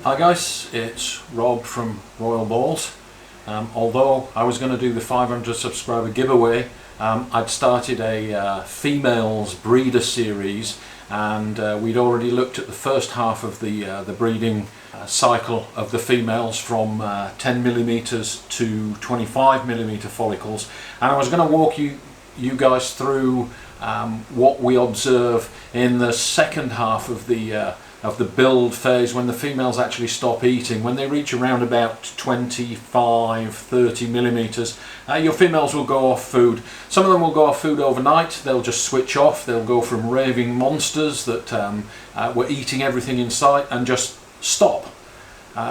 Hi guys, it's Rob from Royal Balls. Although I was going to do the 500 subscriber giveaway, I'd started a females breeder series, and we'd already looked at the first half of the breeding cycle of the females from 10mm to 25mm follicles, and I was going to walk you guys through what we observe in the second half of the build phase, when the females actually stop eating. When they reach around about 25-30mm, your females will go off food. Some of them will go off food overnight. They'll just switch off. They'll go from raving monsters that were eating everything in sight and just stop.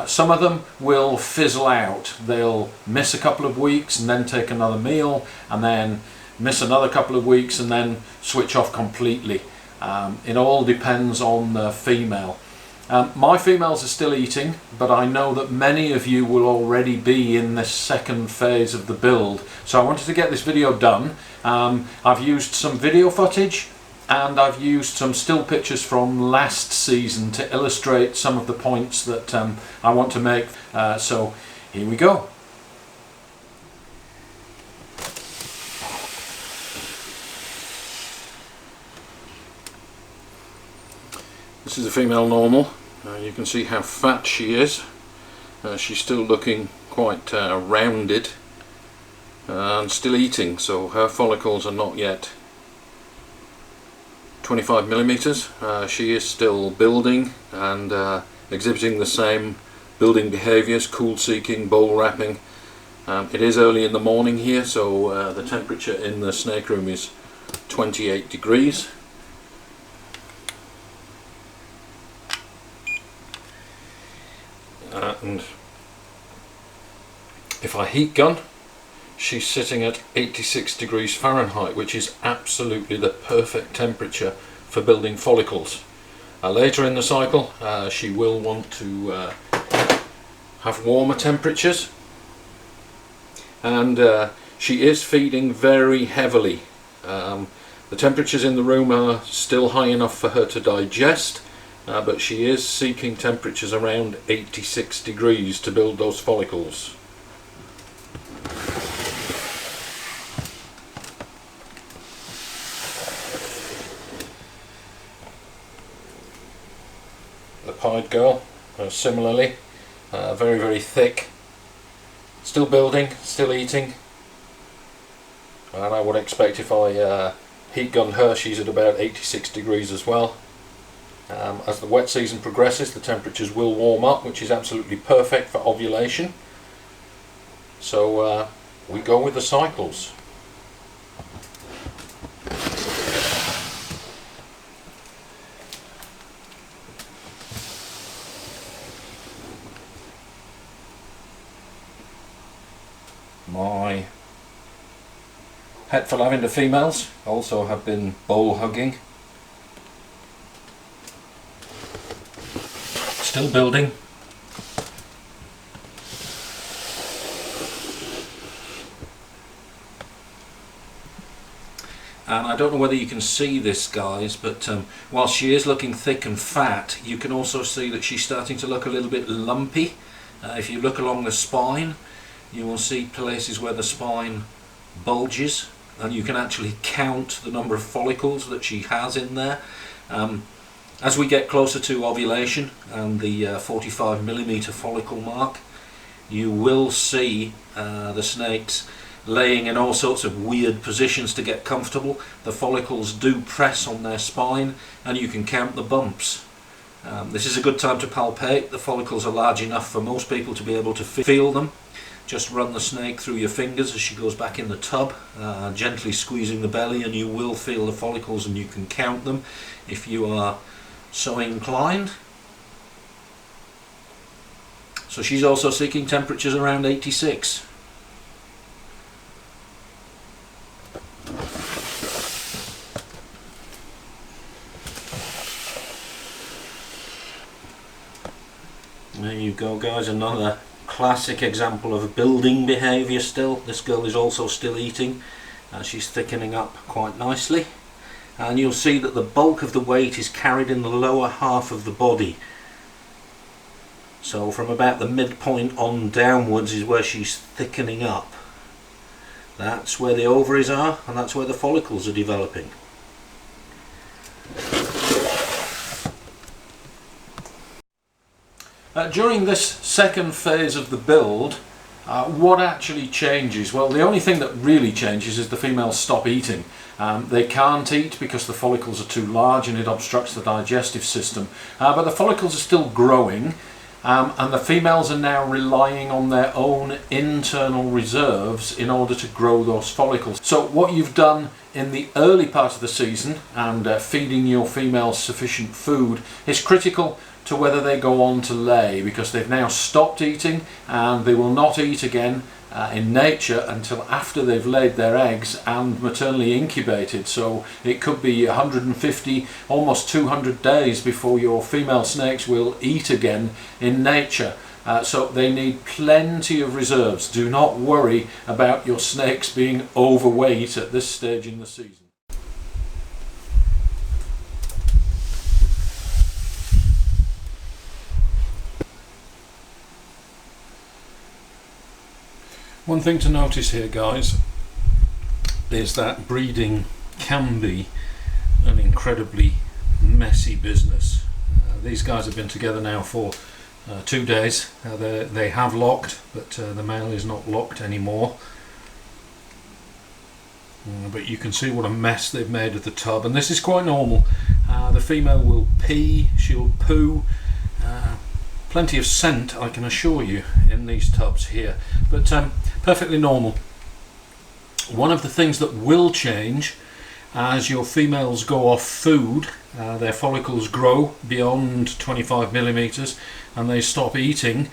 Some of them will fizzle out. They'll miss a couple of weeks and then take another meal, and then miss another couple of weeks and then switch off completely. It all depends on the female. My females are still eating, but I know that many of you will already be in this second phase of the build. So I wanted to get this video done. I've used some video footage and I've used some still pictures from last season to illustrate some of the points that I want to make. So here we go. This is a female normal. You can see how fat she is. She's still looking quite rounded and still eating, so her follicles are not yet 25mm. She is still building and exhibiting the same building behaviours, cool seeking, bowl wrapping. It is early in the morning here, so the temperature in the snake room is 28 degrees. And if I heat gun, she's sitting at 86 degrees Fahrenheit, which is absolutely the perfect temperature for building follicles. Later in the cycle, she will want to have warmer temperatures, and she is feeding very heavily. The temperatures in the room are still high enough for her to digest, but she is seeking temperatures around 86 degrees to build those follicles. The pied girl, similarly, very, very thick, still building, still eating, and I would expect if I heat gun her, she's at about 86 degrees as well. As the wet season progresses, the temperatures will warm up, which is absolutely perfect for ovulation. So we go with the cycles. My het for lavender females also have been bowl hugging. Still building. And I don't know whether you can see this, guys, but while she is looking thick and fat, you can also see that she's starting to look a little bit lumpy. If you look along the spine, you will see places where the spine bulges, and you can actually count the number of follicles that she has in there. As we get closer to ovulation and the 45mm follicle mark, you will see the snakes laying in all sorts of weird positions to get comfortable. The follicles do press on their spine, and you can count the bumps. This is a good time to palpate. The follicles are large enough for most people to be able to feel them. Just run the snake through your fingers as she goes back in the tub, gently squeezing the belly, and you will feel the follicles and you can count them if you are so inclined. So she's also seeking temperatures around 86. There you go, guys, another classic example of building behaviour still. This girl is also still eating. She's thickening up quite nicely. And you'll see that the bulk of the weight is carried in the lower half of the body. So from about the midpoint on downwards is where she's thickening up. That's where the ovaries are, and that's where the follicles are developing. During this second phase of the build, what actually changes? Well, the only thing that really changes is the females stop eating. They can't eat because the follicles are too large and it obstructs the digestive system. But the follicles are still growing, and the females are now relying on their own internal reserves in order to grow those follicles. So what you've done in the early part of the season, and feeding your females sufficient food, is critical to whether they go on to lay, because they've now stopped eating and they will not eat again in nature until after they've laid their eggs and maternally incubated. So it could be 150, almost 200 days before your female snakes will eat again in nature. So they need plenty of reserves. Do not worry about your snakes being overweight at this stage in the season. One thing to notice here, guys, is that breeding can be an incredibly messy business. These guys have been together now for 2 days. They have locked, but the male is not locked anymore. But you can see what a mess they've made of the tub, and this is quite normal. The female will pee, she'll poo. Plenty of scent, I can assure you, in these tubs here, but perfectly normal. One of the things that will change as your females go off food, their follicles grow beyond 25 millimeters and they stop eating,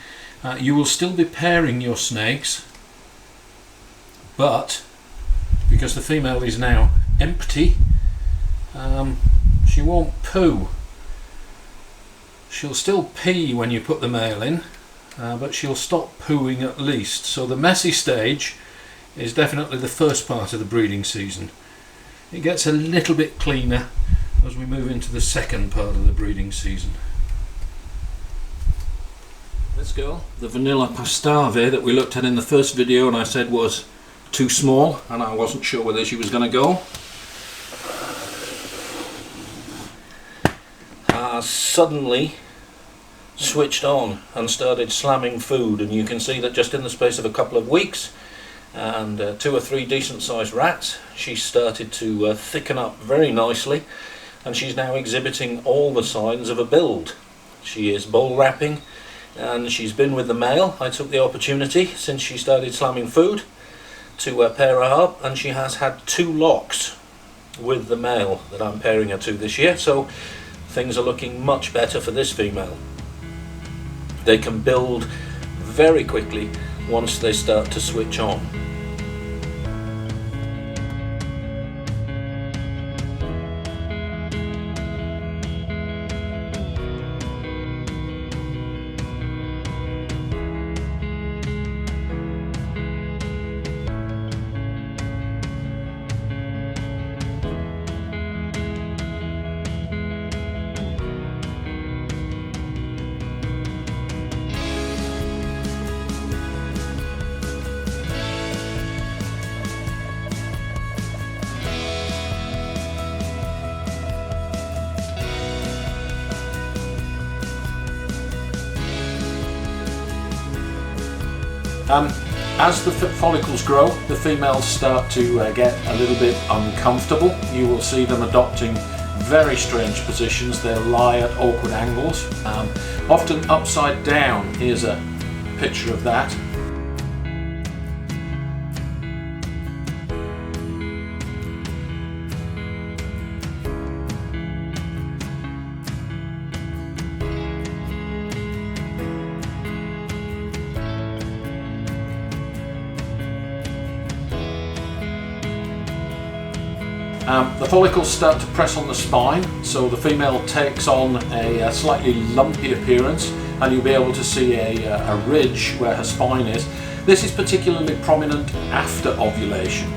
you will still be pairing your snakes, but because the female is now empty, she won't poo. She'll still pee when you put the male in, but she'll stop pooing at least. So the messy stage is definitely the first part of the breeding season. It gets a little bit cleaner as we move into the second part of the breeding season. This girl, the vanilla pastave that we looked at in the first video and I said was too small and I wasn't sure whether she was going to go, suddenly switched on and started slamming food, and you can see that just in the space of a couple of weeks and 2 or 3 decent sized rats, she started to thicken up very nicely, and she's now exhibiting all the signs of a build. She is bowl wrapping and she's been with the male. I took the opportunity since she started slamming food to pair her up, and she has had 2 locks with the male that I'm pairing her to this year, so things are looking much better for this female. They can build very quickly once they start to switch on. As the follicles grow, the females start to get a little bit uncomfortable. You will see them adopting very strange positions. They'll lie at awkward angles, often upside down. Here's a picture of that. The follicles start to press on the spine, so the female takes on a slightly lumpy appearance, and you'll be able to see a ridge where her spine is. This is particularly prominent after ovulation.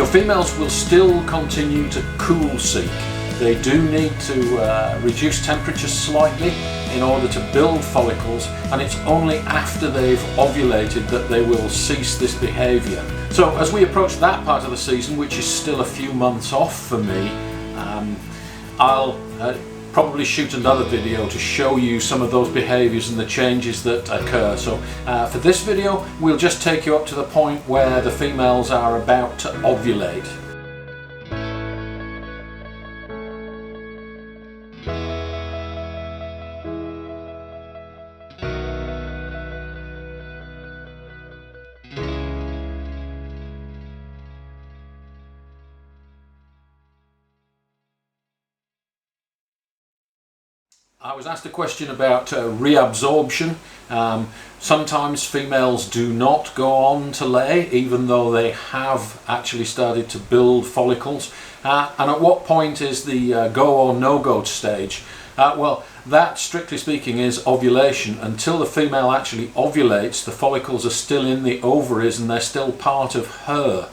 Your females will still continue to cool seek. They do need to reduce temperature slightly in order to build follicles, and it's only after they've ovulated that they will cease this behaviour. So as we approach that part of the season, which is still a few months off for me, I'll probably shoot another video to show you some of those behaviours and the changes that occur. So for this video, we'll just take you up to the point where the females are about to ovulate. I was asked a question about reabsorption. Sometimes females do not go on to lay, even though they have actually started to build follicles. And at what point is the go or no-go stage? Well, that, strictly speaking, is ovulation. Until the female actually ovulates, the follicles are still in the ovaries and they're still part of her.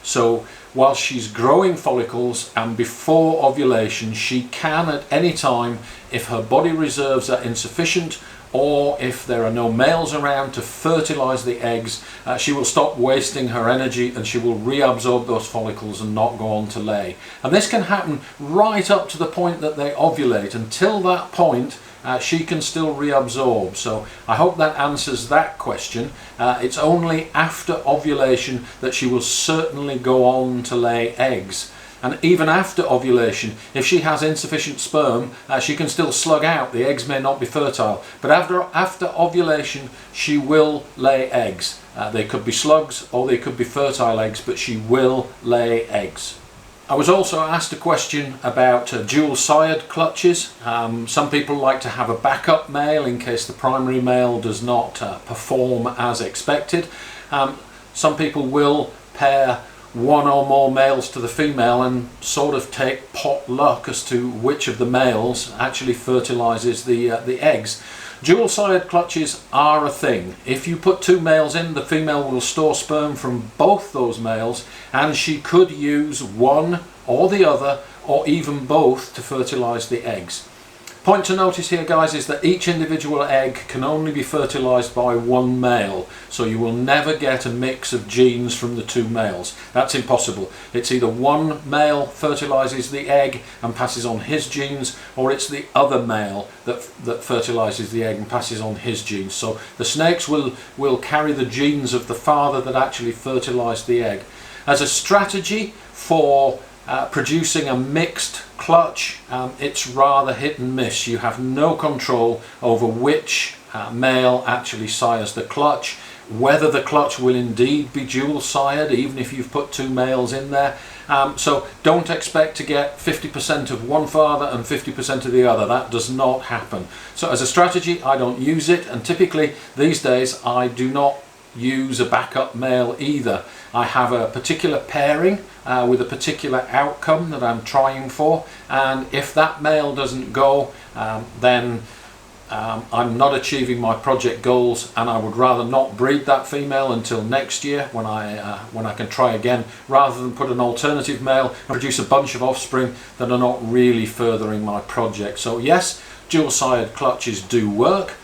So while she's growing follicles and before ovulation, she can at any time, if her body reserves are insufficient or if there are no males around to fertilize the eggs, she will stop wasting her energy and she will reabsorb those follicles and not go on to lay. And this can happen right up to the point that they ovulate. Until that point, she can still reabsorb. So I hope that answers that question. It's only after ovulation that she will certainly go on to lay eggs. And even after ovulation, if she has insufficient sperm, she can still slug out. The eggs may not be fertile, but after ovulation, she will lay eggs. They could be slugs or they could be fertile eggs, but she will lay eggs. I was also asked a question about dual sired clutches. Some people like to have a backup male in case the primary male does not perform as expected. Some people will pair one or more males to the female and sort of take pot luck as to which of the males actually fertilizes the eggs. Dual sired clutches are a thing. If you put two males in, the female will store sperm from both those males, and she could use one or the other or even both to fertilize the eggs. Point to notice here, guys, is that each individual egg can only be fertilized by one male, so you will never get a mix of genes from the two males. That's impossible. It's either one male fertilizes the egg and passes on his genes, or it's the other male that fertilizes the egg and passes on his genes. So the snakes will carry the genes of the father that actually fertilized the egg. As a strategy for producing a mixed clutch, it's rather hit and miss. You have no control over which male actually sires the clutch, whether the clutch will indeed be dual sired even if you've put two males in there. So don't expect to get 50% of one father and 50% of the other. That does not happen. So as a strategy, I don't use it, and typically these days I do not use a backup male either. I have a particular pairing with a particular outcome that I'm trying for, and if that male doesn't go, then I'm not achieving my project goals, and I would rather not breed that female until next year when I can try again, rather than put an alternative male and produce a bunch of offspring that are not really furthering my project. So yes, dual sired clutches do work.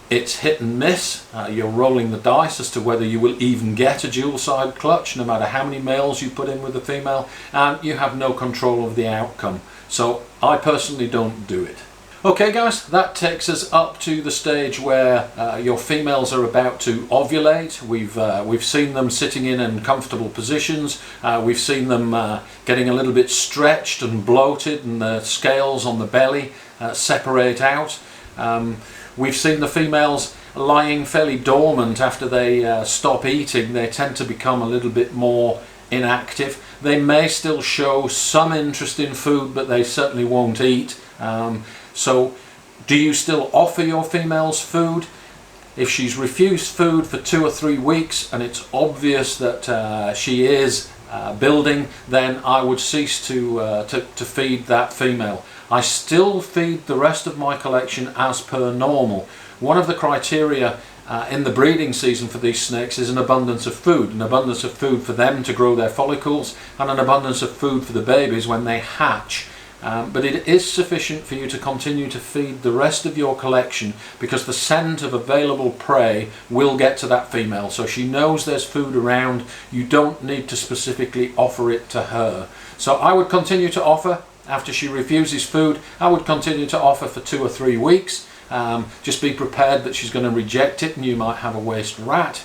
It's hit and miss. You're rolling the dice as to whether you will even get a dual side clutch, no matter how many males you put in with the female, and you have no control of the outcome. So I personally don't do it. Okay guys, that takes us up to the stage where your females are about to ovulate. We've seen them sitting in uncomfortable positions. We've seen them getting a little bit stretched and bloated, and the scales on the belly separate out. We've seen the females lying fairly dormant after they stop eating. They tend to become a little bit more inactive. They may still show some interest in food, but they certainly won't eat. So do you still offer your females food? If she's refused food for 2 or 3 weeks and it's obvious that she is building, then I would cease to feed that female. I still feed the rest of my collection as per normal. One of the criteria in the breeding season for these snakes is an abundance of food for them to grow their follicles, and an abundance of food for the babies when they hatch. But it is sufficient for you to continue to feed the rest of your collection, because the scent of available prey will get to that female, so she knows there's food around. You don't need to specifically offer it to her. So I would continue to offer. After she refuses food, I would continue to offer for 2 or 3 weeks. Just be prepared that she's going to reject it and you might have a waste rat.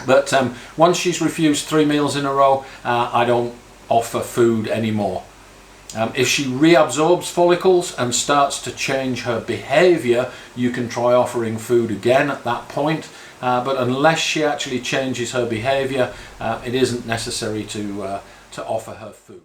But once she's refused 3 meals in a row, I don't offer food anymore. If she reabsorbs follicles and starts to change her behaviour, you can try offering food again at that point. But unless she actually changes her behaviour, it isn't necessary to offer her food.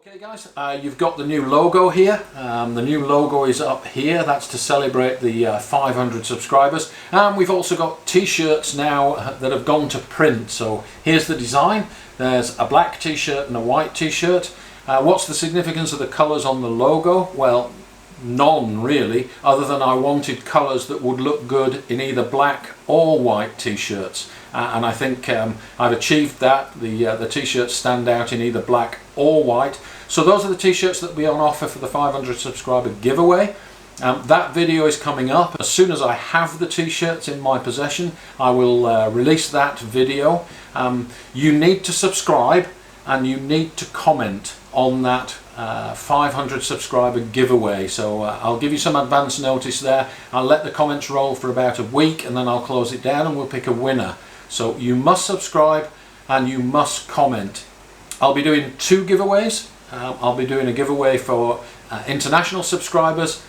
Okay guys, you've got the new logo here. The new logo is up here. That's to celebrate the 500 subscribers. And we've also got t-shirts now that have gone to print. So here's the design. There's a black t-shirt and a white t-shirt. What's the significance of the colours on the logo? Well, none really, other than I wanted colours that would look good in either black or white t-shirts. And I think I've achieved that. The t-shirts stand out in either black or white. So those are the t-shirts that will be on offer for the 500 subscriber giveaway. That video is coming up. As soon as I have the t-shirts in my possession, I will release that video. You need to subscribe and you need to comment on that 500 subscriber giveaway. So I'll give you some advance notice there. I'll let the comments roll for about a week and then I'll close it down and we'll pick a winner. So you must subscribe and you must comment. I'll be doing 2 giveaways. I'll be doing a giveaway for international subscribers,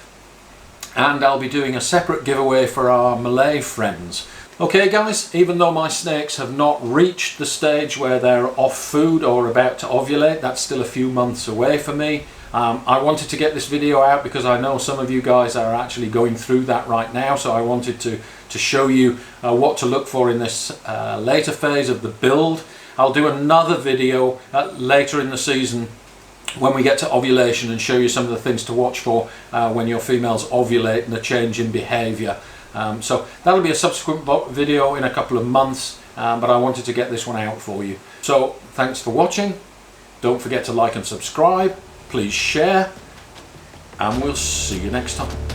and I'll be doing a separate giveaway for our Malay friends. Okay guys, even though my snakes have not reached the stage where they're off food or about to ovulate, that's still a few months away for me. I wanted to get this video out because I know some of you guys are actually going through that right now, so I wanted to show you what to look for in this later phase of the build. I'll do another video later in the season when we get to ovulation and show you some of the things to watch for when your females ovulate and a change in behaviour. So that'll be a subsequent video in a couple of months, but I wanted to get this one out for you. So thanks for watching. Don't forget to like and subscribe. Please share, and we'll see you next time.